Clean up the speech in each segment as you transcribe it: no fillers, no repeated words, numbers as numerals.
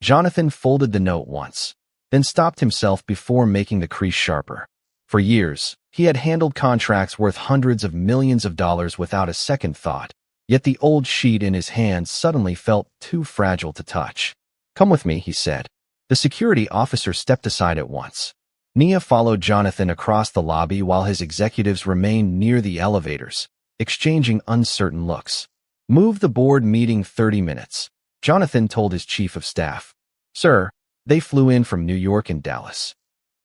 Jonathan folded the note once, then stopped himself before making the crease sharper. For years, he had handled contracts worth hundreds of millions of dollars without a second thought, yet the old sheet in his hands suddenly felt too fragile to touch. "Come with me," he said. The security officer stepped aside at once. Nia followed Jonathan across the lobby while his executives remained near the elevators, exchanging uncertain looks. "Move the board meeting 30 minutes, Jonathan told his chief of staff. "Sir, they flew in from New York and Dallas."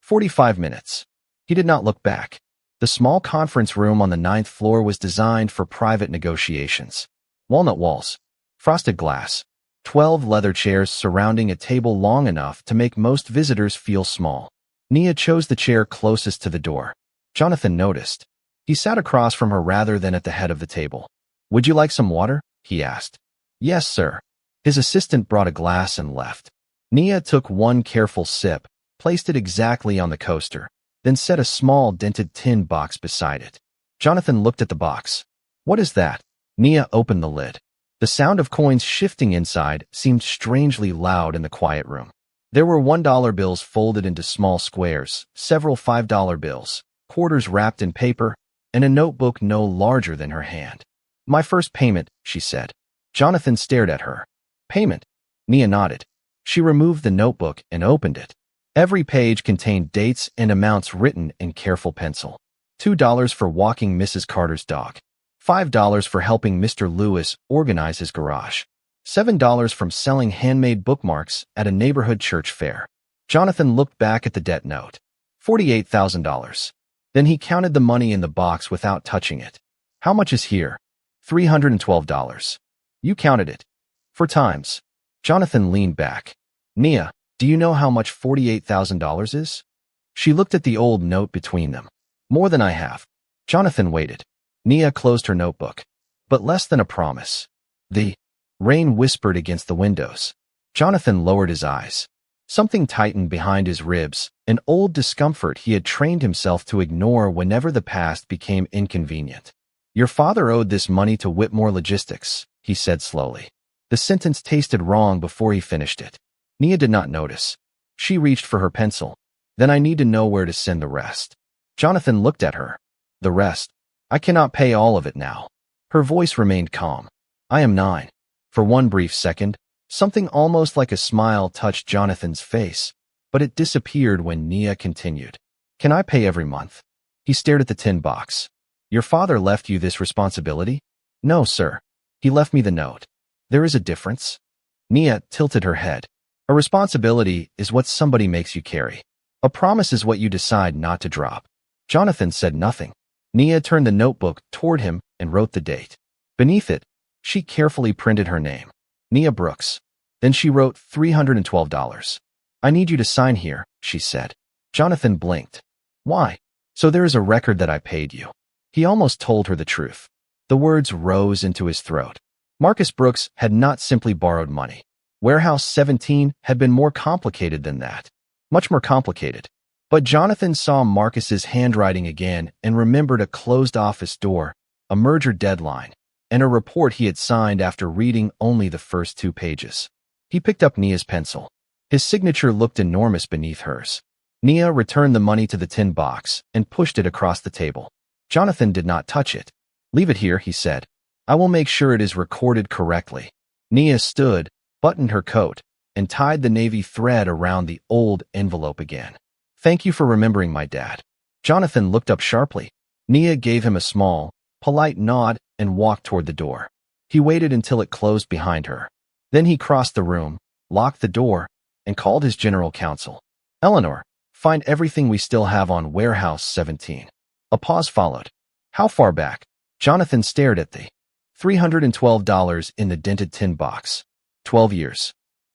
45 minutes. He did not look back. The small conference room on the 9th floor was designed for private negotiations. Walnut walls, frosted glass, 12 leather chairs surrounding a table long enough to make most visitors feel small. Nia chose the chair closest to the door. Jonathan noticed. He sat across from her rather than at the head of the table. "Would you like some water?" he asked. "Yes, sir." His assistant brought a glass and left. Nia took one careful sip, placed it exactly on the coaster, then set a small dented tin box beside it. Jonathan looked at the box. "What is that?" Nia opened the lid. The sound of coins shifting inside seemed strangely loud in the quiet room. There were $1 bills folded into small squares, several $5 bills, quarters wrapped in paper, and a notebook no larger than her hand. "My first payment," she said. Jonathan stared at her. "Payment?" Nia nodded. She removed the notebook and opened it. Every page contained dates and amounts written in careful pencil. $2 for walking Mrs. Carter's dog. $5 for helping Mr. Lewis organize his garage. $7 from selling handmade bookmarks at a neighborhood church fair. Jonathan looked back at the debt note. $48,000. Then he counted the money in the box without touching it. "How much is here?" $312. "You counted it." "4 times." Jonathan leaned back. "Nia, do you know how much $48,000 is?" She looked at the old note between them. "More than I have." Jonathan waited. Nia closed her notebook. "But less than a promise." The rain whispered against the windows. Jonathan lowered his eyes. Something tightened behind his ribs, an old discomfort he had trained himself to ignore whenever the past became inconvenient. "Your father owed this money to Whitmore Logistics," he said slowly. The sentence tasted wrong before he finished it. Nia did not notice. She reached for her pencil. "Then I need to know where to send the rest." Jonathan looked at her. "The rest? I cannot pay all of it now." Her voice remained calm. "I am 9. For one brief second, something almost like a smile touched Jonathan's face, but it disappeared when Nia continued. "Can I pay every month?" He stared at the tin box. "Your father left you this responsibility?" "No, sir. He left me the note." "There is a difference?" Nia tilted her head. "A responsibility is what somebody makes you carry. A promise is what you decide not to drop." Jonathan said nothing. Nia turned the notebook toward him and wrote the date. Beneath it, she carefully printed her name, Nia Brooks. Then she wrote $312. "I need you to sign here," she said. Jonathan blinked. "Why?" "So there is a record that I paid you." He almost told her the truth. The words rose into his throat. Marcus Brooks had not simply borrowed money. Warehouse 17 had been more complicated than that. Much more complicated. But Jonathan saw Marcus's handwriting again and remembered a closed office door, a merger deadline, and a report he had signed after reading only the first 2 pages. He picked up Nia's pencil. His signature looked enormous beneath hers. Nia returned the money to the tin box and pushed it across the table. Jonathan did not touch it. "Leave it here," he said. "I will make sure it is recorded correctly." Nia stood, buttoned her coat, and tied the navy thread around the old envelope again. "Thank you for remembering my dad." Jonathan looked up sharply. Nia gave him a small, polite nod and walked toward the door. He waited until it closed behind her. Then he crossed the room, locked the door, and called his general counsel. "Eleanor, find everything we still have on Warehouse 17. A pause followed. "How far back?" Jonathan stared at the $312 in the dented tin box. 12 years.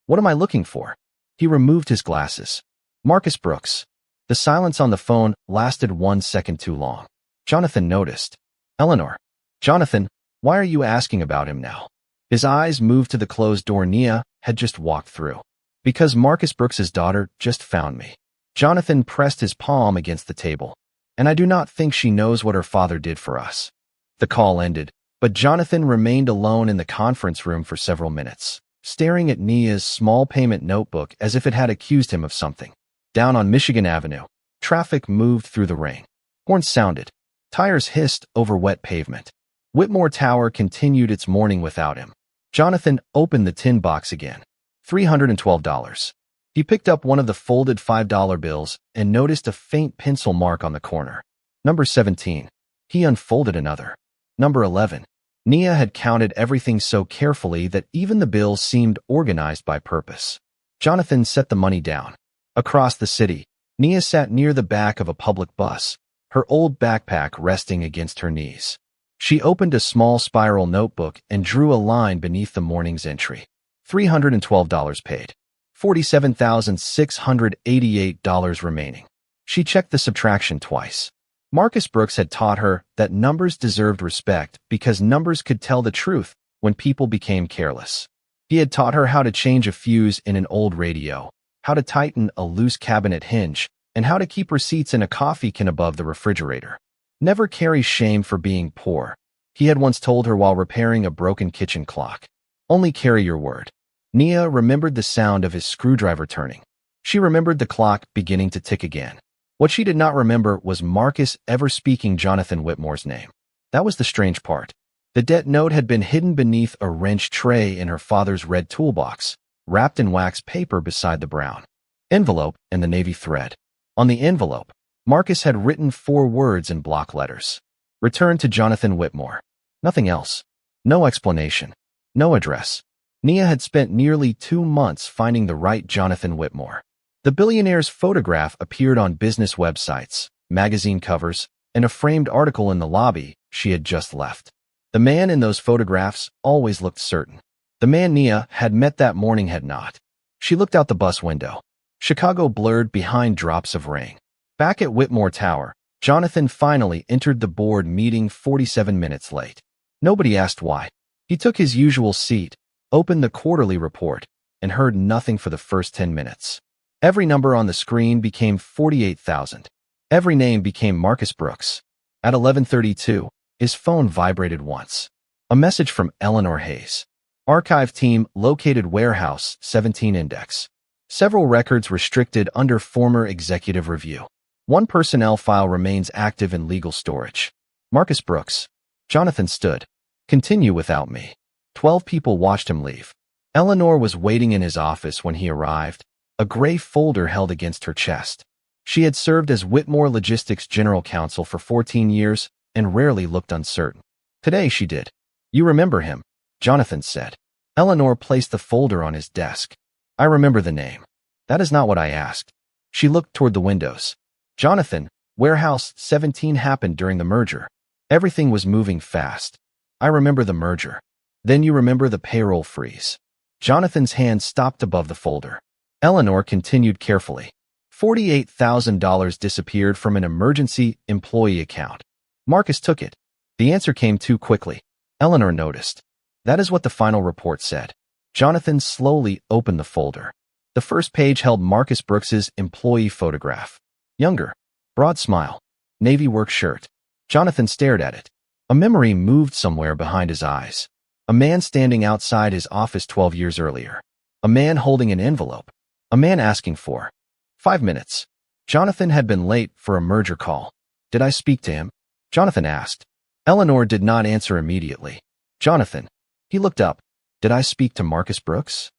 "What am I looking for?" He removed his glasses. "Marcus Brooks." The silence on the phone lasted 1 second too long. Jonathan noticed. "Eleanor." "Jonathan, why are you asking about him now?" His eyes moved to the closed door Nia had just walked through. "Because Marcus Brooks's daughter just found me." Jonathan pressed his palm against the table. "And I do not think she knows what her father did for us." The call ended, but Jonathan remained alone in the conference room for several minutes, staring at Nia's small payment notebook as if it had accused him of something. Down on Michigan Avenue, traffic moved through the rain. Horns sounded. Tires hissed over wet pavement. Whitmore Tower continued its morning without him. Jonathan opened the tin box again. $312. He picked up one of the folded $5 bills and noticed a faint pencil mark on the corner. Number 17. He unfolded another. Number 11. Nia had counted everything so carefully that even the bills seemed organized by purpose. Jonathan set the money down. Across the city, Nia sat near the back of a public bus, her old backpack resting against her knees. She opened a small spiral notebook and drew a line beneath the morning's entry. $312 paid. $47,688 remaining. She checked the subtraction twice. Marcus Brooks had taught her that numbers deserved respect because numbers could tell the truth when people became careless. He had taught her how to change a fuse in an old radio, how to tighten a loose cabinet hinge, and how to keep receipts in a coffee can above the refrigerator. Never carry shame for being poor, he had once told her while repairing a broken kitchen clock. Only carry your word. Nia remembered the sound of his screwdriver turning. She remembered the clock beginning to tick again. What she did not remember was Marcus ever speaking Jonathan Whitmore's name. That was the strange part. The debt note had been hidden beneath a wrench tray in her father's red toolbox, wrapped in wax paper beside the brown envelope and the navy thread. On the envelope, Marcus had written 4 words in block letters. Return to Jonathan Whitmore. Nothing else. No explanation. No address. Nia had spent nearly 2 months finding the right Jonathan Whitmore. The billionaire's photograph appeared on business websites, magazine covers, and a framed article in the lobby she had just left. The man in those photographs always looked certain. The man Nia had met that morning had not. She looked out the bus window. Chicago blurred behind drops of rain. Back at Whitmore Tower, Jonathan finally entered the board meeting 47 minutes late. Nobody asked why. He took his usual seat, opened the quarterly report, and heard nothing for the first 10 minutes. Every number on the screen became 48,000. Every name became Marcus Brooks. At 11:32, his phone vibrated once. A message from Eleanor Hayes. Archive team located warehouse 17 index. Several records restricted under former executive review. One personnel file remains active in legal storage. Marcus Brooks. Jonathan stood. Continue without me. 12 people watched him leave. Eleanor was waiting in his office when he arrived, a gray folder held against her chest. She had served as Whitmore Logistics General Counsel for 14 years and rarely looked uncertain. Today she did. You remember him, Jonathan said. Eleanor placed the folder on his desk. I remember the name. That is not what I asked. She looked toward the windows. Jonathan, Warehouse 17 happened during the merger. Everything was moving fast. I remember the merger. Then you remember the payroll freeze. Jonathan's hand stopped above the folder. Eleanor continued carefully. $48,000 disappeared from an emergency employee account. Marcus took it. The answer came too quickly. Eleanor noticed. That is what the final report said. Jonathan slowly opened the folder. The first page held Marcus Brooks's employee photograph. Younger. Broad smile. Navy work shirt. Jonathan stared at it. A memory moved somewhere behind his eyes. A man standing outside his office 12 years earlier. A man holding an envelope. A man asking for 5 minutes. Jonathan had been late for a merger call. Did I speak to him? Jonathan asked. Eleanor did not answer immediately. Jonathan. He looked up. Did I speak to Marcus Brooks?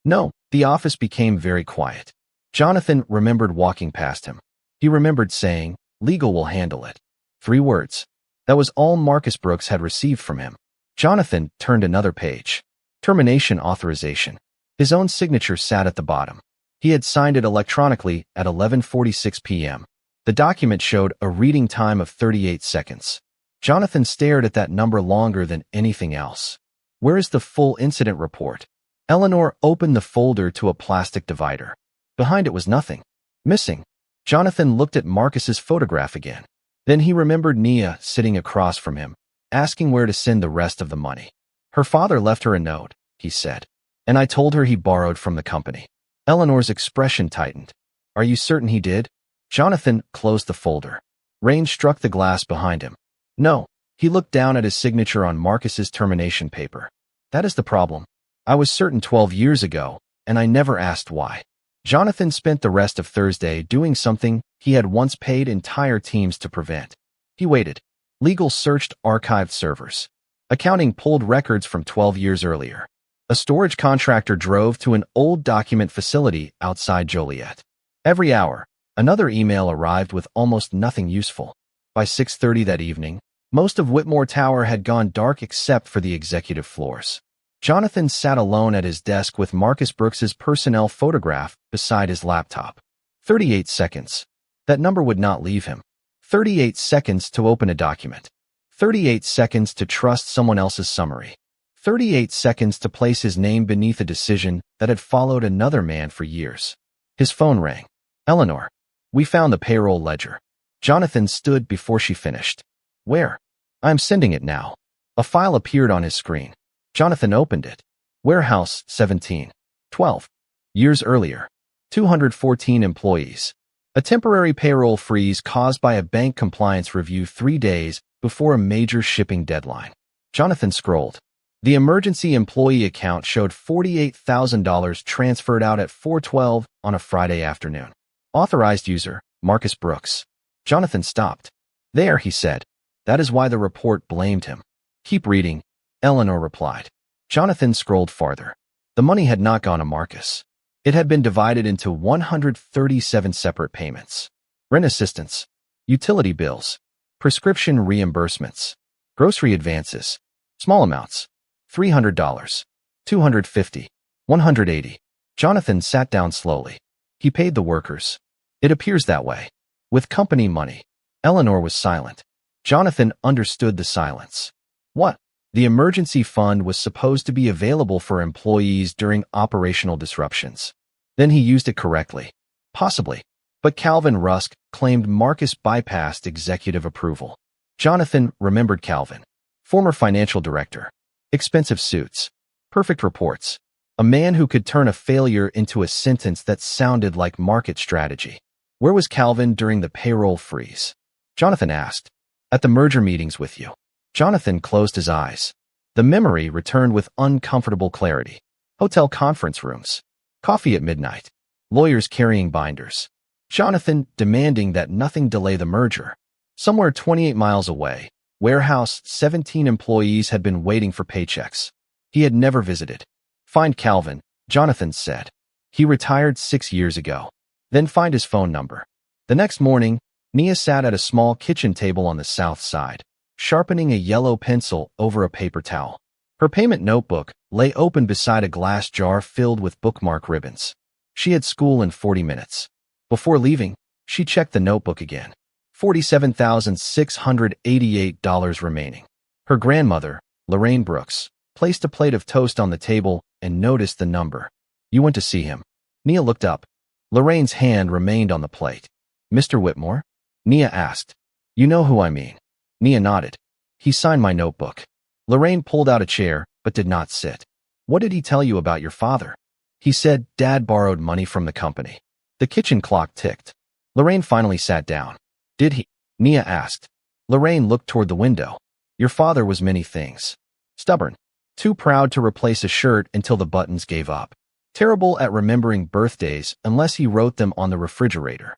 No. The office became very quiet. Jonathan remembered walking past him. He remembered saying, legal will handle it. 3 words. That was all Marcus Brooks had received from him. Jonathan turned another page. Termination authorization. His own signature sat at the bottom. He had signed it electronically at 11:46 p.m. The document showed a reading time of 38 seconds. Jonathan stared at that number longer than anything else. Where is the full incident report? Eleanor opened the folder to a plastic divider. Behind it was nothing. Missing. Jonathan looked at Marcus's photograph again. Then he remembered Nia sitting across from him, asking where to send the rest of the money. Her father left her a note, he said. And I told her he borrowed from the company. Eleanor's expression tightened. Are you certain he did? Jonathan closed the folder. Rain struck the glass behind him. No. He looked down at his signature on Marcus's termination paper. That is the problem. I was certain 12 years ago, and I never asked why. Jonathan spent the rest of Thursday doing something he had once paid entire teams to prevent. He waited. Legal searched archived servers. Accounting pulled records from 12 years earlier. A storage contractor drove to an old document facility outside Joliet. Every hour, another email arrived with almost nothing useful. By 6:30 that evening, most of Whitmore Tower had gone dark except for the executive floors. Jonathan sat alone at his desk with Marcus Brooks's personnel photograph beside his laptop. 38 seconds. That number would not leave him. 38 seconds to open a document. 38 seconds to trust someone else's summary. 38 seconds to place his name beneath a decision that had followed another man for years. His phone rang. Eleanor. We found the payroll ledger. Jonathan stood before she finished. Where? I'm sending it now. A file appeared on his screen. Jonathan opened it. Warehouse 17. 12. Years earlier. 214 employees. A temporary payroll freeze caused by a bank compliance review 3 days before a major shipping deadline. Jonathan scrolled. The emergency employee account showed $48,000 transferred out at 4:12 on a Friday afternoon. Authorized user, Marcus Brooks. Jonathan stopped. There, he said. That is why the report blamed him. Keep reading, Eleanor replied. Jonathan scrolled farther. The money had not gone to Marcus. It had been divided into 137 separate payments. Rent assistance, utility bills, prescription reimbursements, grocery advances, small amounts, $300, $250, $180. Jonathan sat down slowly. He paid the workers. It appears that way. With company money. Eleanor was silent. Jonathan understood the silence. What? The emergency fund was supposed to be available for employees during operational disruptions. Then he used it correctly. Possibly. But Calvin Rusk claimed Marcus bypassed executive approval. Jonathan remembered Calvin. Former financial director. Expensive suits. Perfect reports. A man who could turn a failure into a sentence that sounded like market strategy. Where was Calvin during the payroll freeze? Jonathan asked. At the merger meetings with you. Jonathan closed his eyes. The memory returned with uncomfortable clarity. Hotel conference rooms. Coffee at midnight. Lawyers carrying binders. Jonathan demanding that nothing delay the merger. Somewhere 28 miles away, Warehouse 17 employees had been waiting for paychecks. He had never visited. Find Calvin, Jonathan said. He retired 6 years ago. Then find his phone number. The next morning, Nia sat at a small kitchen table on the south side, sharpening a yellow pencil over a paper towel. Her payment notebook lay open beside a glass jar filled with bookmark ribbons. She had school in 40 minutes. Before leaving, she checked the notebook again. $47,688 remaining. Her grandmother, Lorraine Brooks, placed a plate of toast on the table and noticed the number. You went to see him. Nia looked up. Lorraine's hand remained on the plate. Mr. Whitmore? Nia asked. You know who I mean. Nia nodded. He signed my notebook. Lorraine pulled out a chair, but did not sit. What did he tell you about your father? He said Dad borrowed money from the company. The kitchen clock ticked. Lorraine finally sat down. Did he? Nia asked. Lorraine looked toward the window. Your father was many things. Stubborn. Too proud to replace a shirt until the buttons gave up. Terrible at remembering birthdays unless he wrote them on the refrigerator.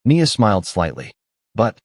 Nia smiled slightly. But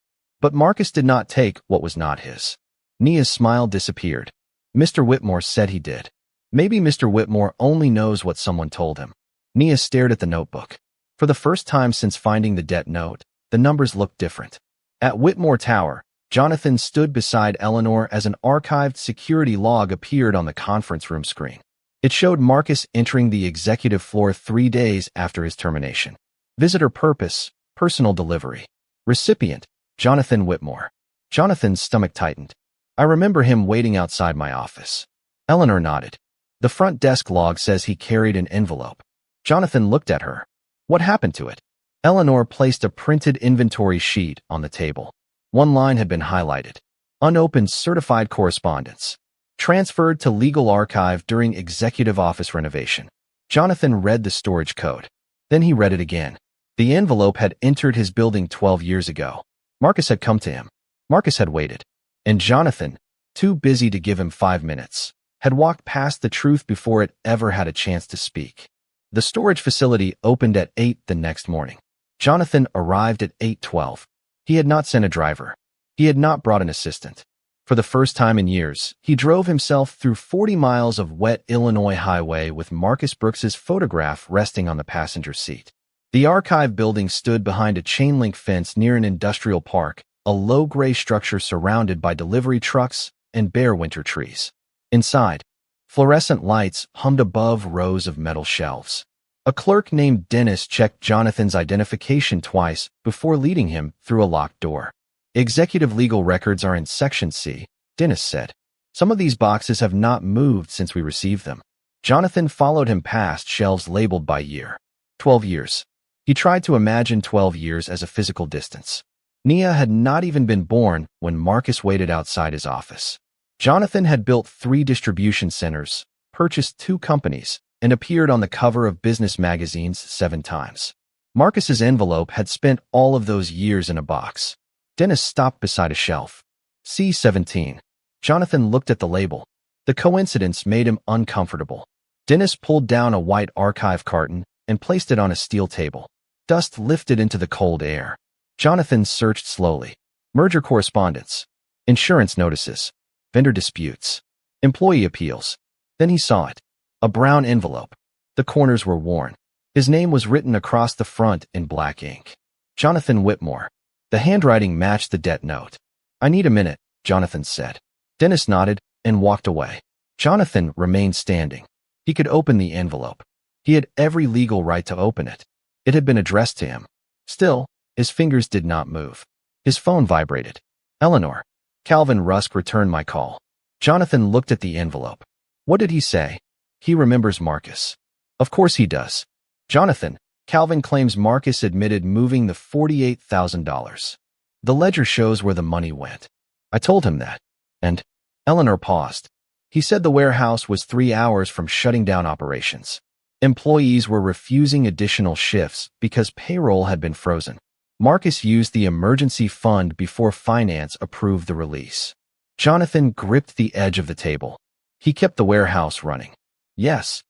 Marcus did not take what was not his. Nia's smile disappeared. Mr. Whitmore said he did. Maybe Mr. Whitmore only knows what someone told him. Nia stared at the notebook. For the first time since finding the debt note, the numbers looked different. At Whitmore Tower, Jonathan stood beside Eleanor as an archived security log appeared on the conference room screen. It showed Marcus entering the executive floor 3 days after his termination. Visitor purpose, personal delivery. Recipient, Jonathan Whitmore. Jonathan's stomach tightened. I remember him waiting outside my office. Eleanor nodded. The front desk log says he carried an envelope. Jonathan looked at her. What happened to it? Eleanor placed a printed inventory sheet on the table. One line had been highlighted. Unopened certified correspondence. Transferred to legal archive during executive office renovation. Jonathan read the storage code. Then he read it again. The envelope had entered his building 12 years ago. Marcus had come to him. Marcus had waited. And Jonathan, too busy to give him 5 minutes, had walked past the truth before it ever had a chance to speak. The storage facility opened at 8 the next morning. Jonathan arrived at 8:12. He had not sent a driver. He had not brought an assistant. For the first time in years, he drove himself through 40 miles of wet Illinois highway with Marcus Brooks's photograph resting on the passenger seat. The archive building stood behind a chain-link fence near an industrial park, a low gray structure surrounded by delivery trucks and bare winter trees. Inside, fluorescent lights hummed above rows of metal shelves. A clerk named Dennis checked Jonathan's identification twice before leading him through a locked door. Executive legal records are in Section C, Dennis said. Some of these boxes have not moved since we received them. Jonathan followed him past shelves labeled by year. 12 years. He tried to imagine 12 years as a physical distance. Nia had not even been born when Marcus waited outside his office. Jonathan had built 3 distribution centers, purchased 2 companies, and appeared on the cover of business magazines 7 times. Marcus's envelope had spent all of those years in a box. Dennis stopped beside a shelf. C-17. Jonathan looked at the label. The coincidence made him uncomfortable. Dennis pulled down a white archive carton and placed it on a steel table. Dust lifted into the cold air. Jonathan searched slowly. Merger correspondence. Insurance notices. Vendor disputes. Employee appeals. Then he saw it. A brown envelope. The corners were worn. His name was written across the front in black ink. Jonathan Whitmore. The handwriting matched the debt note. I need a minute, Jonathan said. Dennis nodded and walked away. Jonathan remained standing. He could open the envelope. He had every legal right to open it. It had been addressed to him. Still, his fingers did not move. His phone vibrated. Eleanor. Calvin Rusk returned my call. Jonathan looked at the envelope. What did he say? He remembers Marcus. Of course he does. Jonathan, Calvin claims Marcus admitted moving the $48,000. The ledger shows where the money went. I told him that. And Eleanor paused. He said the warehouse was 3 hours from shutting down operations. Employees were refusing additional shifts because payroll had been frozen. Marcus used the emergency fund before finance approved the release. Jonathan gripped the edge of the table. He kept the warehouse running. Yes.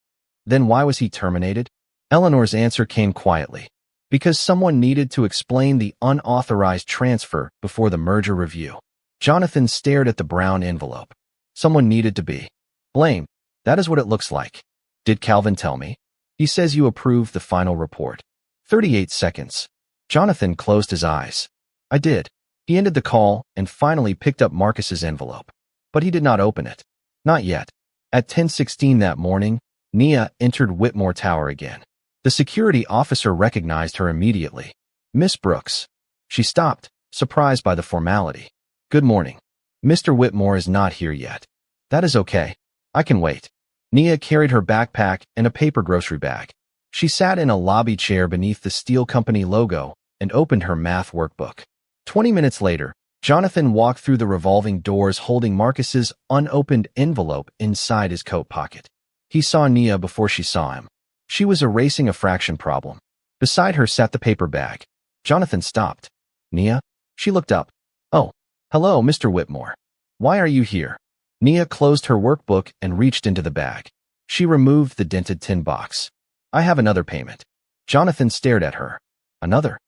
Then why was he terminated? Eleanor's answer came quietly. Because someone needed to explain the unauthorized transfer before the merger review. Jonathan stared at the brown envelope. Someone needed to be blamed. That is what it looks like. Did Calvin tell me? He says you approved the final report. 38 seconds. Jonathan closed his eyes. I did. He ended the call and finally picked up Marcus's envelope. But he did not open it. Not yet. At 10:16 that morning, Nia entered Whitmore Tower again. The security officer recognized her immediately. Miss Brooks. She stopped, surprised by the formality. Good morning. Mr. Whitmore is not here yet. That is okay. I can wait. Nia carried her backpack and a paper grocery bag. She sat in a lobby chair beneath the steel company logo and opened her math workbook. 20 minutes later, Jonathan walked through the revolving doors holding Marcus's unopened envelope inside his coat pocket. He saw Nia before she saw him. She was erasing a fraction problem. Beside her sat the paper bag. Jonathan stopped. Nia? She looked up. Oh, hello, Mr. Whitmore. Why are you here? Nia closed her workbook and reached into the bag. She removed the dented tin box. I have another payment. Jonathan stared at her. Another?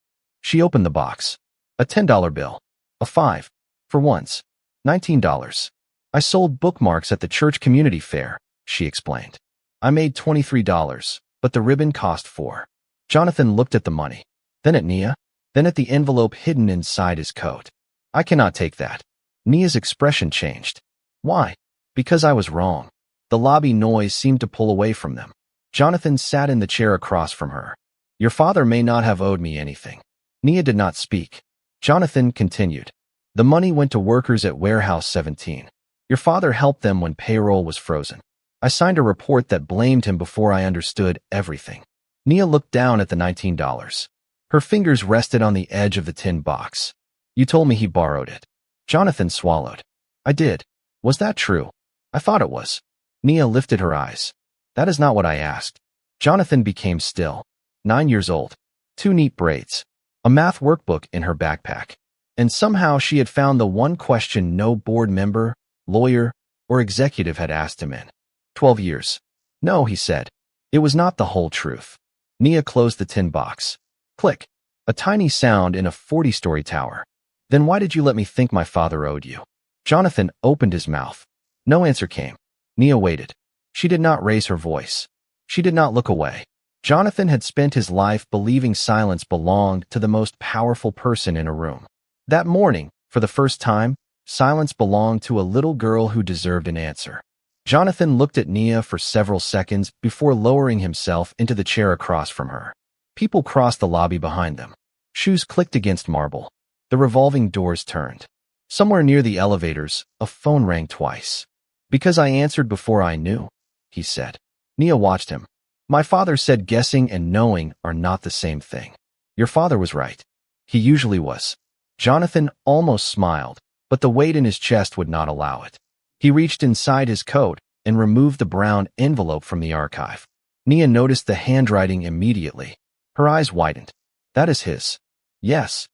She opened the box. A $10 bill. A 5. For once. $19. I sold bookmarks at the church community fair, she explained. I made $23, but the ribbon cost $4. Jonathan looked at the money, then at Nia, then at the envelope hidden inside his coat. I cannot take that. Nia's expression changed. Why? Because I was wrong. The lobby noise seemed to pull away from them. Jonathan sat in the chair across from her. Your father may not have owed me anything. Nia did not speak. Jonathan continued. The money went to workers at Warehouse 17. Your father helped them when payroll was frozen. I signed a report that blamed him before I understood everything. Nia looked down at the $19. Her fingers rested on the edge of the tin box. You told me he borrowed it. Jonathan swallowed. I did. Was that true? I thought it was. Nia lifted her eyes. That is not what I asked. Jonathan became still. 9 years old. 2 neat braids. A math workbook in her backpack. And somehow she had found the one question no board member, lawyer, or executive had asked him in. 12 years. No, he said. It was not the whole truth. Nia closed the tin box. Click. A tiny sound in a 40-story tower. Then why did you let me think my father owed you? Jonathan opened his mouth. No answer came. Nia waited. She did not raise her voice. She did not look away. Jonathan had spent his life believing silence belonged to the most powerful person in a room. That morning, for the first time, silence belonged to a little girl who deserved an answer. Jonathan looked at Nia for several seconds before lowering himself into the chair across from her. People crossed the lobby behind them. Shoes clicked against marble. The revolving doors turned. Somewhere near the elevators, a phone rang twice. Because I answered before I knew, he said. Nia watched him. My father said guessing and knowing are not the same thing. Your father was right. He usually was. Jonathan almost smiled, but the weight in his chest would not allow it. He reached inside his coat and removed the brown envelope from the archive. Nia noticed the handwriting immediately. Her eyes widened. That is his. Yes.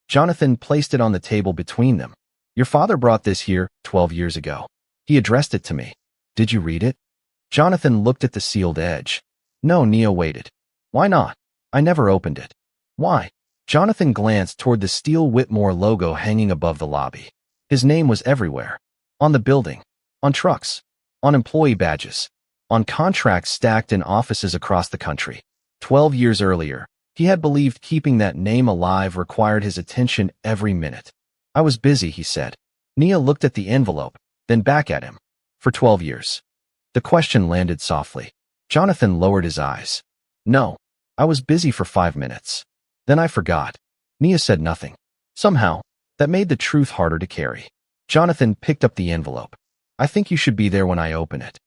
Jonathan placed it on the table between them. Your father brought this here 12 years ago. He addressed it to me. Did you read it? Jonathan looked at the sealed edge. No, Nia waited. Why not? I never opened it. Why? Jonathan glanced toward the steel Whitmore logo hanging above the lobby. His name was everywhere. On the building. On trucks. On employee badges. On contracts stacked in offices across the country. 12 years earlier, he had believed keeping that name alive required his attention every minute. I was busy, he said. Nia looked at the envelope, then back at him. For 12 years. The question landed softly. Jonathan lowered his eyes. No, I was busy for 5 minutes. Then I forgot. Nia said nothing. Somehow, that made the truth harder to carry. Jonathan picked up the envelope. I think you should be there when I open it.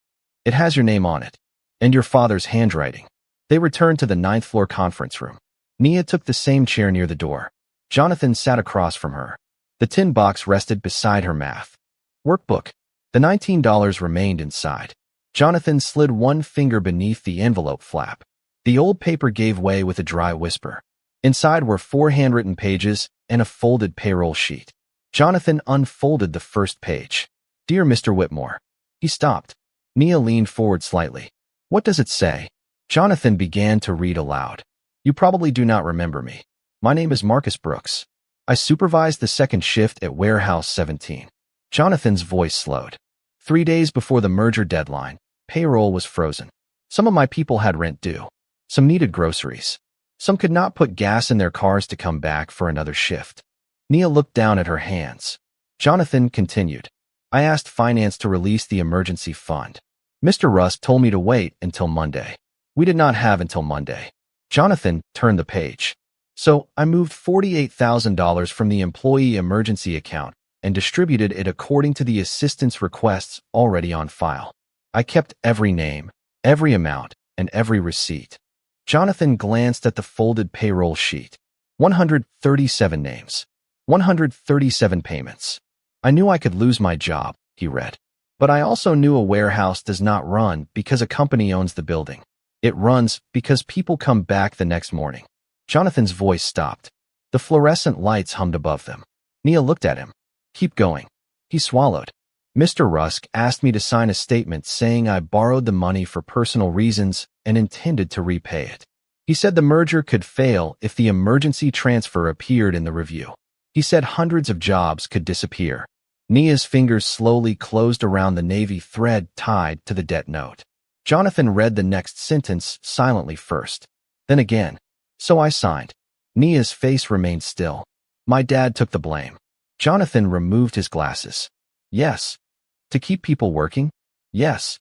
It has your name on it. And your father's handwriting. They returned to the 9th floor conference room. Nia took the same chair near the door. Jonathan sat across from her. The tin box rested beside her math workbook. The $19 remained inside. Jonathan slid one finger beneath the envelope flap. The old paper gave way with a dry whisper. Inside were 4 handwritten pages and a folded payroll sheet. Jonathan unfolded the first page. Dear Mr. Whitmore. He stopped. Nia leaned forward slightly. What does it say? Jonathan began to read aloud. You probably do not remember me. My name is Marcus Brooks. I supervised the second shift at Warehouse 17. Jonathan's voice slowed. 3 days before the merger deadline, payroll was frozen. Some of my people had rent due. Some needed groceries. Some could not put gas in their cars to come back for another shift. Nia looked down at her hands. Jonathan continued. I asked finance to release the emergency fund. Mr. Rusk told me to wait until Monday. We did not have until Monday. Jonathan turned the page. So I moved $48,000 from the employee emergency account and distributed it according to the assistant's requests already on file. I kept every name, every amount, and every receipt. Jonathan glanced at the folded payroll sheet. 137 names. 137 payments. I knew I could lose my job, he read. But I also knew a warehouse does not run because a company owns the building. It runs because people come back the next morning. Jonathan's voice stopped. The fluorescent lights hummed above them. Nia looked at him. Keep going. He swallowed. Mr. Rusk asked me to sign a statement saying I borrowed the money for personal reasons and intended to repay it. He said the merger could fail if the emergency transfer appeared in the review. He said hundreds of jobs could disappear. Nia's fingers slowly closed around the navy thread tied to the debt note. Jonathan read the next sentence silently first. Then again. So I signed. Nia's face remained still. My dad took the blame. Jonathan removed his glasses. Yes. To keep people working? Yes.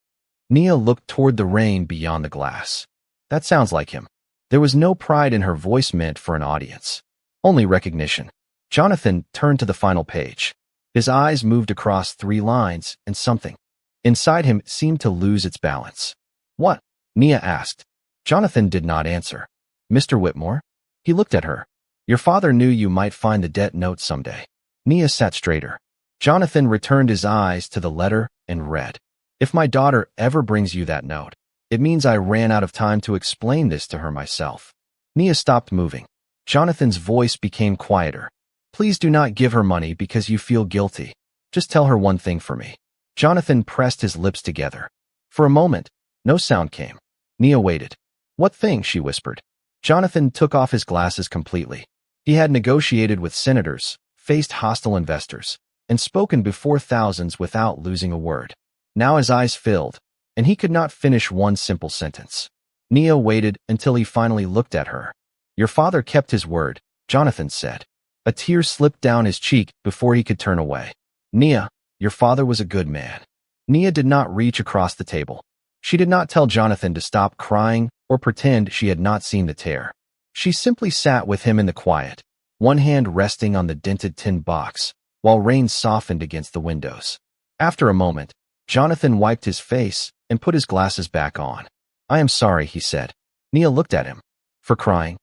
Nia looked toward the rain beyond the glass. That sounds like him. There was no pride in her voice meant for an audience. Only recognition. Jonathan turned to the final page. His eyes moved across 3 lines, and something inside him seemed to lose its balance. What? Nia asked. Jonathan did not answer. Mr. Whitmore? He looked at her. Your father knew you might find the debt note someday. Nia sat straighter. Jonathan returned his eyes to the letter and read. If my daughter ever brings you that note, it means I ran out of time to explain this to her myself. Nia stopped moving. Jonathan's voice became quieter. Please do not give her money because you feel guilty. Just tell her one thing for me. Jonathan pressed his lips together. For a moment, no sound came. Nia waited. What thing? She whispered. Jonathan took off his glasses completely. He had negotiated with senators, faced hostile investors, and spoken before thousands without losing a word. Now his eyes filled, and he could not finish one simple sentence. Nia waited until he finally looked at her. Your father kept his word, Jonathan said. A tear slipped down his cheek before he could turn away. Nia, your father was a good man. Nia did not reach across the table. She did not tell Jonathan to stop crying or pretend she had not seen the tear. She simply sat with him in the quiet, one hand resting on the dented tin box, while rain softened against the windows. After a moment, Jonathan wiped his face and put his glasses back on. I am sorry, he said. Nia looked at him. For crying?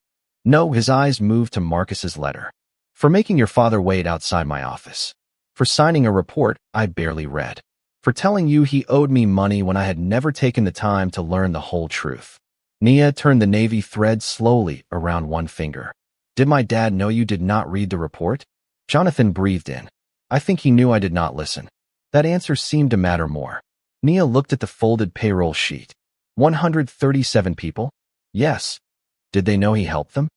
No, his eyes moved to Marcus's letter. For making your father wait outside my office. For signing a report I barely read. For telling you he owed me money when I had never taken the time to learn the whole truth. Nia turned the navy thread slowly around one finger. Did my dad know you did not read the report? Jonathan breathed in. I think he knew I did not listen. That answer seemed to matter more. Nia looked at the folded payroll sheet. 137 people? Yes. Did they know he helped them?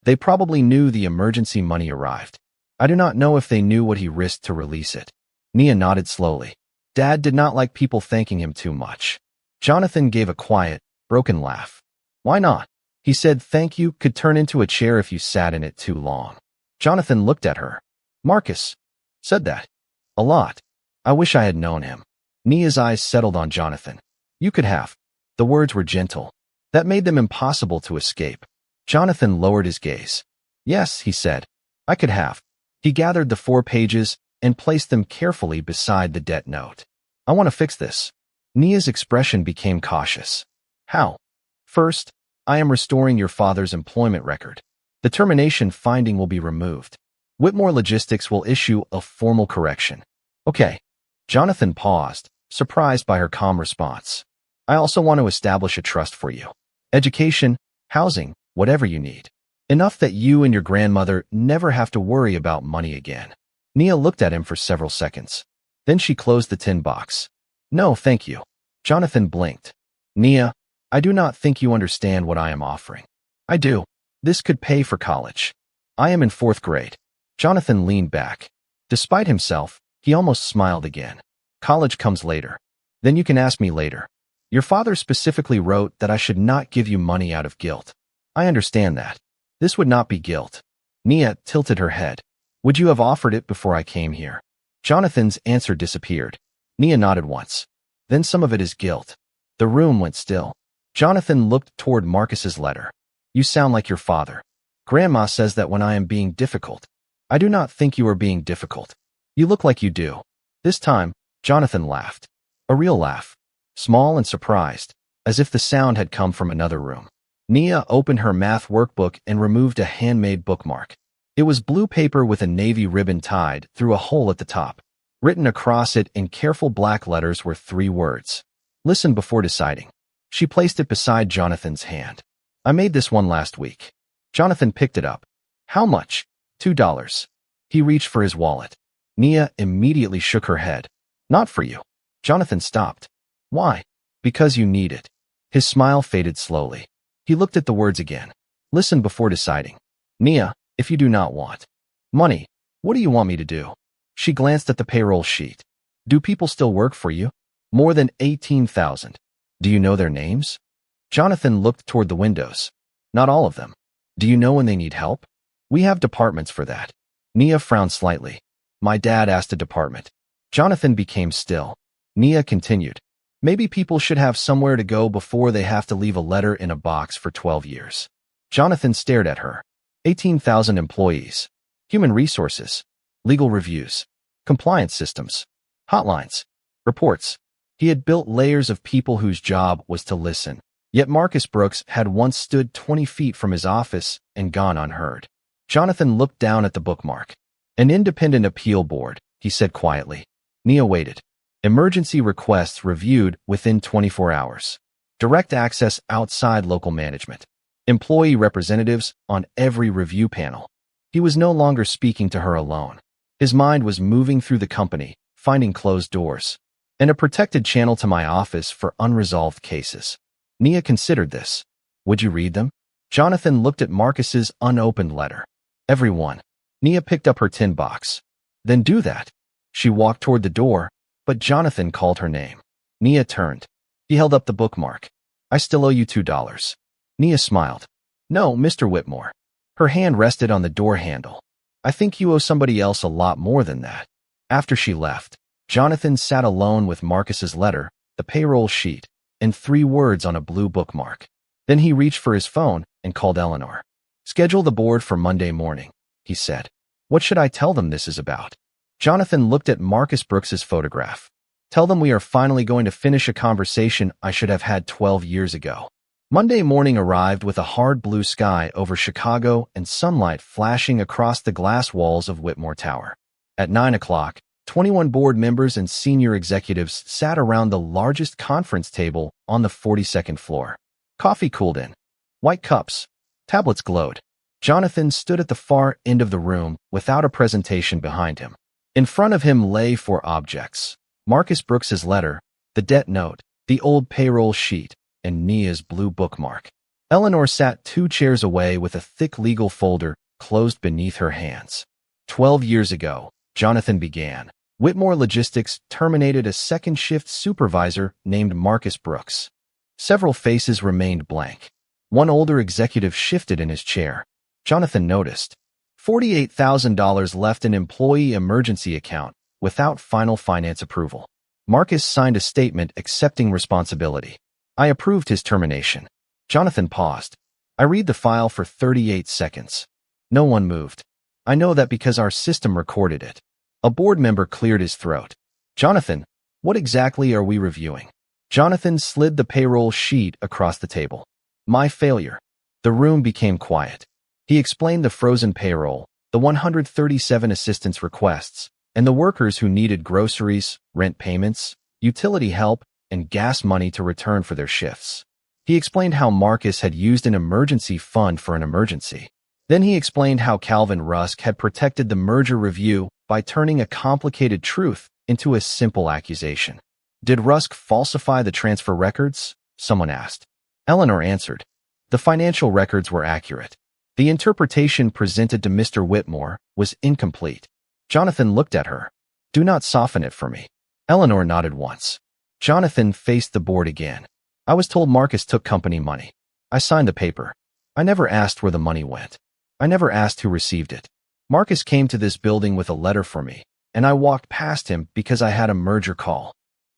They probably knew the emergency money arrived. I do not know if they knew what he risked to release it. Nia nodded slowly. Dad did not like people thanking him too much. Jonathan gave a quiet, broken laugh. Why not? He said thank you could turn into a chair if you sat in it too long. Jonathan looked at her. Marcus said that. A lot. I wish I had known him. Nia's eyes settled on Jonathan. You could have. The words were gentle. That made them impossible to escape. Jonathan lowered his gaze. Yes, he said. I could have. He gathered the 4 pages and placed them carefully beside the debt note. I want to fix this. Nia's expression became cautious. How? First, I am restoring your father's employment record. The termination finding will be removed. Whitmore Logistics will issue a formal correction. Okay. Jonathan paused, surprised by her calm response. I also want to establish a trust for you. Education, housing, whatever you need. Enough that you and your grandmother never have to worry about money again. Nia looked at him for several seconds. Then she closed the tin box. No, thank you. Jonathan blinked. Nia, I do not think you understand what I am offering. I do. This could pay for college. I am in 4th grade. Jonathan leaned back. Despite himself, he almost smiled again. College comes later. Then you can ask me later. Your father specifically wrote that I should not give you money out of guilt. I understand that. This would not be guilt. Nia tilted her head. Would you have offered it before I came here? Jonathan's answer disappeared. Nia nodded once. Then some of it is guilt. The room went still. Jonathan looked toward Marcus's letter. You sound like your father. Grandma says that when I am being difficult. I do not think you are being difficult. You look like you do. This time, Jonathan laughed. A real laugh. Small and surprised, as if the sound had come from another room. Nia opened her math workbook and removed a handmade bookmark. It was blue paper with a navy ribbon tied through a hole at the top. Written across it in careful black letters were 3 words. Listen before deciding. She placed it beside Jonathan's hand. I made this one last week. Jonathan picked it up. How much? $2. He reached for his wallet. Nia immediately shook her head. Not for you. Jonathan stopped. Why? Because you need it. His smile faded slowly. He looked at the words again. Listen before deciding. Nia, if you do not want money, what do you want me to do? She glanced at the payroll sheet. Do people still work for you? More than 18,000. Do you know their names? Jonathan looked toward the windows. Not all of them. Do you know when they need help? We have departments for that. Nia frowned slightly. My dad asked a department. Jonathan became still. Nia continued. Maybe people should have somewhere to go before they have to leave a letter in a box for 12 years. Jonathan stared at her. 18,000 employees. Human resources. Legal reviews. Compliance systems. Hotlines. Reports. He had built layers of people whose job was to listen. Yet Marcus Brooks had once stood 20 feet from his office and gone unheard. Jonathan looked down at the bookmark. An independent appeal board, he said quietly. Nia waited. Emergency requests reviewed within 24 hours. Direct access outside local management. Employee representatives on every review panel. He was no longer speaking to her alone. His mind was moving through the company, finding closed doors. and a protected channel to my office for unresolved cases. Nia considered this. Would you read them? Jonathan looked at Marcus's unopened letter. Everyone. Nia picked up her tin box. Then do that. She walked toward the door, but Jonathan called her name. Nia turned. He held up the bookmark. I still owe you $2. Nia smiled. No, Mr. Whitmore. Her hand rested on the door handle. I think you owe somebody else a lot more than that. After she left, Jonathan sat alone with Marcus's letter, the payroll sheet, and 3 words on a blue bookmark. Then he reached for his phone and called Eleanor. Schedule the board for Monday morning, he said. What should I tell them this is about? Jonathan looked at Marcus Brooks's photograph. Tell them we are finally going to finish a conversation I should have had 12 years ago. Monday morning arrived with a hard blue sky over Chicago and sunlight flashing across the glass walls of Whitmore Tower. At 9 o'clock, 21 board members and senior executives sat around the largest conference table on the 42nd floor. Coffee cooled in. White cups. Tablets glowed. Jonathan stood at the far end of the room without a presentation behind him. In front of him lay 4 objects. Marcus Brooks's letter, the debt note, the old payroll sheet, and Nia's blue bookmark. Eleanor sat 2 chairs away with a thick legal folder closed beneath her hands. 12 years ago, Jonathan began. Whitmore Logistics terminated a second-shift supervisor named Marcus Brooks. Several faces remained blank. One older executive shifted in his chair. Jonathan noticed. $48,000 left in employee emergency account without final finance approval. Marcus signed a statement accepting responsibility. I approved his termination. Jonathan paused. I read the file for 38 seconds. No one moved. I know that because our system recorded it. A board member cleared his throat. Jonathan, what exactly are we reviewing? Jonathan slid the payroll sheet across the table. My failure. The room became quiet. He explained the frozen payroll, the 137 assistance requests, and the workers who needed groceries, rent payments, utility help, and gas money to return for their shifts. He explained how Marcus had used an emergency fund for an emergency. Then he explained how Calvin Rusk had protected the merger review by turning a complicated truth into a simple accusation. Did Rusk falsify the transfer records? Someone asked. Eleanor answered. The financial records were accurate. The interpretation presented to Mr. Whitmore was incomplete. Jonathan looked at her. Do not soften it for me. Eleanor nodded once. Jonathan faced the board again. I was told Marcus took company money. I signed the paper. I never asked where the money went. I never asked who received it. Marcus came to this building with a letter for me, and I walked past him because I had a merger call.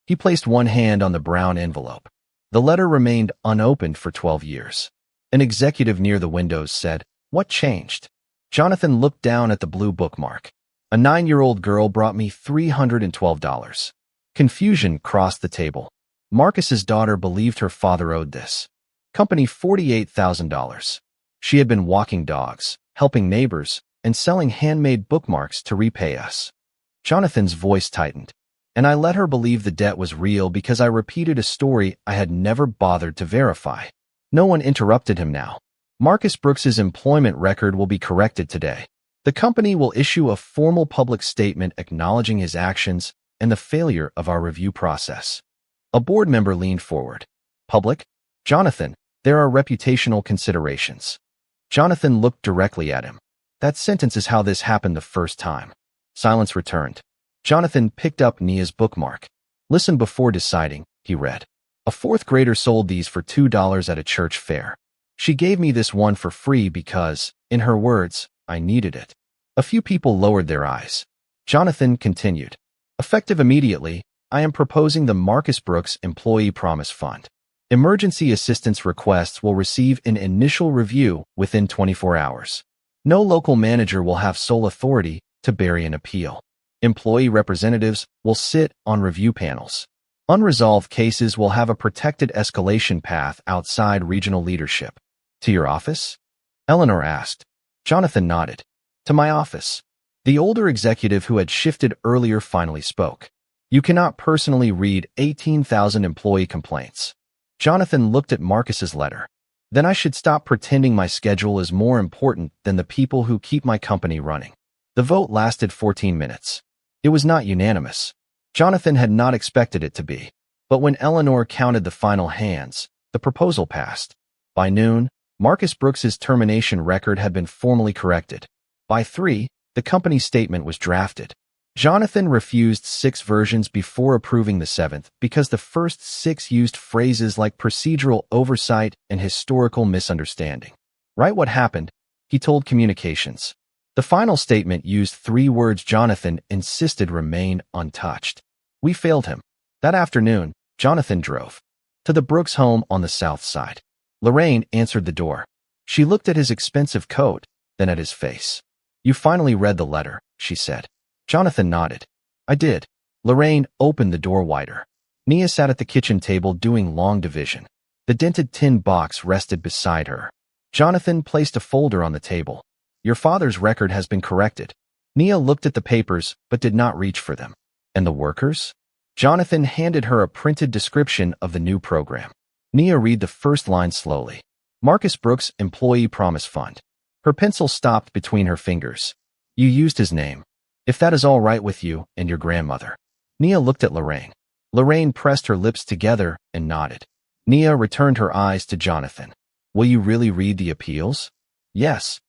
He placed one hand on the brown envelope. The letter remained unopened for 12 years. An executive near the windows said, What changed? Jonathan looked down at the blue bookmark. A 9-year-old girl brought me $312. Confusion crossed the table. Marcus's daughter believed her father owed this company $48,000. She had been walking dogs, helping neighbors, and selling handmade bookmarks to repay us. Jonathan's voice tightened. And I let her believe the debt was real because I repeated a story I had never bothered to verify. No one interrupted him now. Marcus Brooks's employment record will be corrected today. The company will issue a formal public statement acknowledging his actions and the failure of our review process. A board member leaned forward. Public? Jonathan, there are reputational considerations. Jonathan looked directly at him. That sentence is how this happened the first time. Silence returned. Jonathan picked up Nia's bookmark. Listen before deciding, he read. A 4th grader sold these for $2 at a church fair. She gave me this one for free because, in her words, I needed it. A few people lowered their eyes. Jonathan continued. Effective immediately, I am proposing the Marcus Brooks Employee Promise Fund. Emergency assistance requests will receive an initial review within 24 hours. No local manager will have sole authority to bury an appeal. Employee representatives will sit on review panels. Unresolved cases will have a protected escalation path outside regional leadership. To your office? Eleanor asked. Jonathan nodded. To my office. The older executive who had shifted earlier finally spoke. You cannot personally read 18,000 employee complaints. Jonathan looked at Marcus's letter. Then I should stop pretending my schedule is more important than the people who keep my company running. The vote lasted 14 minutes. It was not unanimous. Jonathan had not expected it to be. But when Eleanor counted the final hands, the proposal passed. By noon, Marcus Brooks's termination record had been formally corrected. By 3, the company's statement was drafted. Jonathan refused 6 versions before approving the 7th because the first 6 used phrases like procedural oversight and historical misunderstanding. Write what happened, he told communications. The final statement used 3 words Jonathan insisted remain untouched. We failed him. That afternoon, Jonathan drove to the Brooks home on the south side. Lorraine answered the door. She looked at his expensive coat, then at his face. You finally read the letter, she said. Jonathan nodded. I did. Lorraine opened the door wider. Nia sat at the kitchen table doing long division. The dented tin box rested beside her. Jonathan placed a folder on the table. Your father's record has been corrected. Nia looked at the papers, but did not reach for them. And the workers? Jonathan handed her a printed description of the new program. Nia read the first line slowly. Marcus Brooks Employee Promise Fund. Her pencil stopped between her fingers. You used his name. If that is all right with you and your grandmother. Nia looked at Lorraine. Lorraine pressed her lips together and nodded. Nia returned her eyes to Jonathan. Will you really read the appeals? Yes.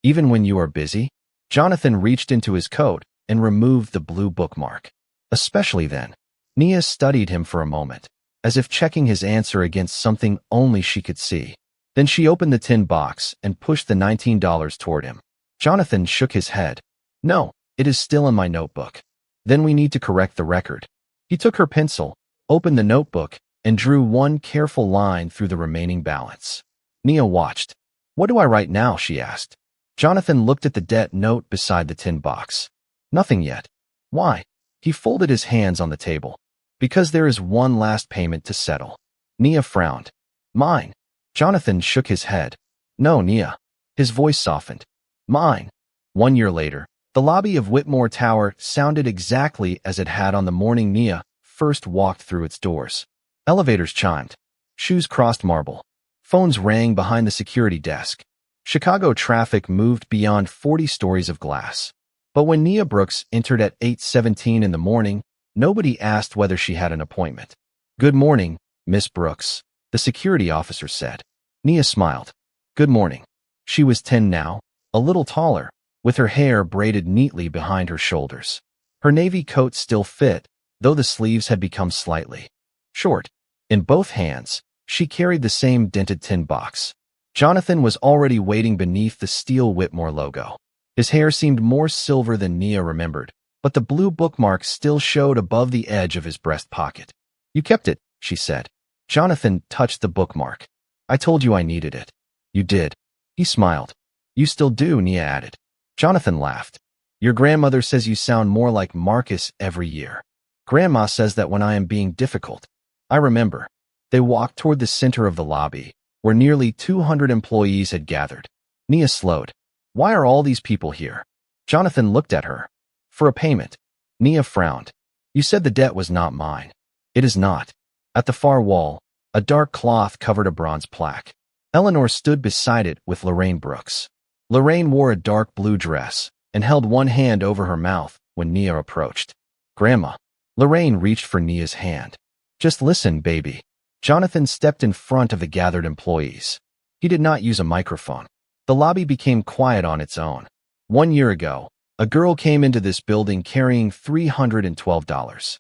Even when you are busy? Jonathan reached into his coat and removed the blue bookmark. Especially then. Nia studied him for a moment, as if checking his answer against something only she could see. Then she opened the tin box and pushed the $19 toward him. Jonathan shook his head. No, it is still in my notebook. Then we need to correct the record. He took her pencil, opened the notebook, and drew one careful line through the remaining balance. Nia watched. What do I write now? She asked. Jonathan looked at the debt note beside the tin box. Nothing yet. Why? He folded his hands on the table. Because there is one last payment to settle. Nia frowned. Mine. Jonathan shook his head. No, Nia. His voice softened. Mine. 1 year later, the lobby of Whitmore Tower sounded exactly as it had on the morning Nia first walked through its doors. Elevators chimed. Shoes crossed marble. Phones rang behind the security desk. Chicago traffic moved beyond 40 stories of glass. But when Nia Brooks entered at 8:17 in the morning, nobody asked whether she had an appointment. Good morning, Miss Brooks, the security officer said. Nia smiled. Good morning. She was 10 now, a little taller, with her hair braided neatly behind her shoulders. Her navy coat still fit, though the sleeves had become slightly short. In both hands, she carried the same dented tin box. Jonathan was already waiting beneath the steel Whitmore logo. His hair seemed more silver than Nia remembered, but the blue bookmark still showed above the edge of his breast pocket. You kept it, she said. Jonathan touched the bookmark. I told you I needed it. You did. He smiled. You still do, Nia added. Jonathan laughed. Your grandmother says you sound more like Marcus every year. Grandma says that when I am being difficult. I remember. They walked toward the center of the lobby, where nearly 200 employees had gathered. Nia slowed. Why are all these people here? Jonathan looked at her. For a payment. Nia frowned. You said the debt was not mine. It is not. At the far wall, a dark cloth covered a bronze plaque. Eleanor stood beside it with Lorraine Brooks. Lorraine wore a dark blue dress and held one hand over her mouth when Nia approached. Grandma. Lorraine reached for Nia's hand. Just listen, baby. Jonathan stepped in front of the gathered employees. He did not use a microphone. The lobby became quiet on its own. 1 year ago, a girl came into this building carrying $312.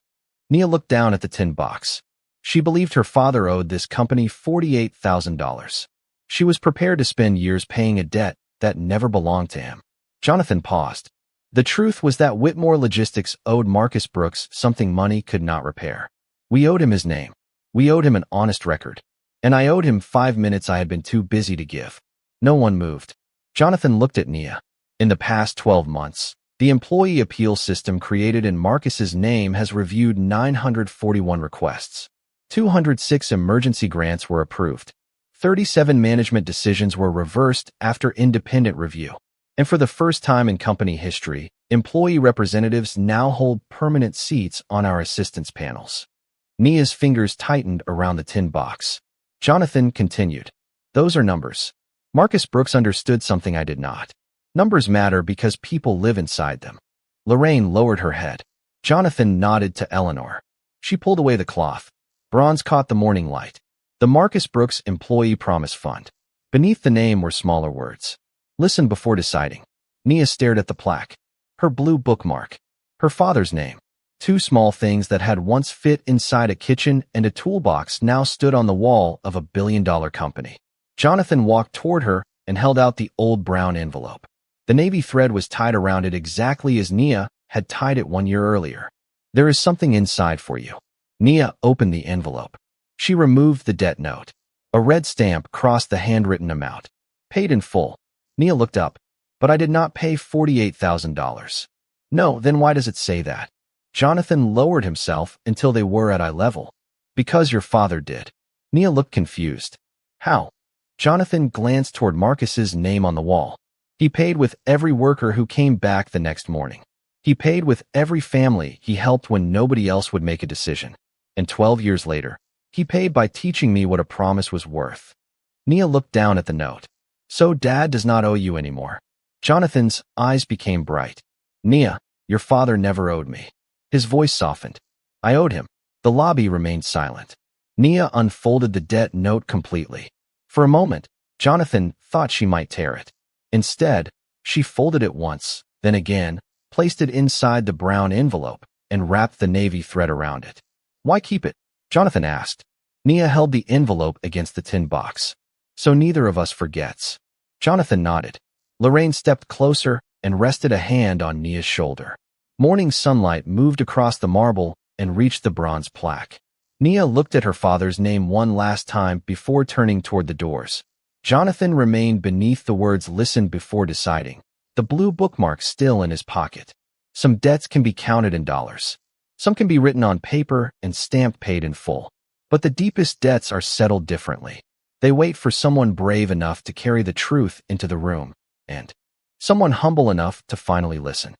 Nia looked down at the tin box. She believed her father owed this company $48,000. She was prepared to spend years paying a debt that never belonged to him. Jonathan paused. The truth was that Whitmore Logistics owed Marcus Brooks something money could not repair. We owed him his name. We owed him an honest record. And I owed him 5 minutes I had been too busy to give. No one moved. Jonathan looked at Nia. In the past 12 months, the employee appeal system created in Marcus's name has reviewed 941 requests. 206 emergency grants were approved. 37 management decisions were reversed after independent review. And for the first time in company history, employee representatives now hold permanent seats on our assistance panels. Nia's fingers tightened around the tin box. Jonathan continued. Those are numbers. Marcus Brooks understood something I did not. Numbers matter because people live inside them. Lorraine lowered her head. Jonathan nodded to Eleanor. She pulled away the cloth. Bronze caught the morning light. The Marcus Brooks Employee Promise Fund. Beneath the name were smaller words. Listen before deciding. Nia stared at the plaque. Her blue bookmark. Her father's name. Two small things that had once fit inside a kitchen and a toolbox now stood on the wall of a billion-dollar company. Jonathan walked toward her and held out the old brown envelope. The navy thread was tied around it exactly as Nia had tied it 1 year earlier. There is something inside for you. Nia opened the envelope. She removed the debt note. A red stamp crossed the handwritten amount. Paid in full. Nia looked up. But I did not pay $48,000. No, then why does it say that? Jonathan lowered himself until they were at eye level. Because your father did. Nia looked confused. How? Jonathan glanced toward Marcus's name on the wall. He paid with every worker who came back the next morning. He paid with every family he helped when nobody else would make a decision. And 12 years later, he paid by teaching me what a promise was worth. Nia looked down at the note. So Dad does not owe you anymore. Jonathan's eyes became bright. Nia, your father never owed me. His voice softened. I owed him. The lobby remained silent. Nia unfolded the debt note completely. For a moment, Jonathan thought she might tear it. Instead, she folded it once, then again, placed it inside the brown envelope, and wrapped the navy thread around it. Why keep it? Jonathan asked. Nia held the envelope against the tin box. So neither of us forgets. Jonathan nodded. Lorraine stepped closer and rested a hand on Nia's shoulder. Morning sunlight moved across the marble and reached the bronze plaque. Nia looked at her father's name one last time before turning toward the doors. Jonathan remained beneath the words "listen before deciding," the blue bookmark still in his pocket. Some debts can be counted in dollars. Some can be written on paper and stamped paid in full. But the deepest debts are settled differently. They wait for someone brave enough to carry the truth into the room, and someone humble enough to finally listen.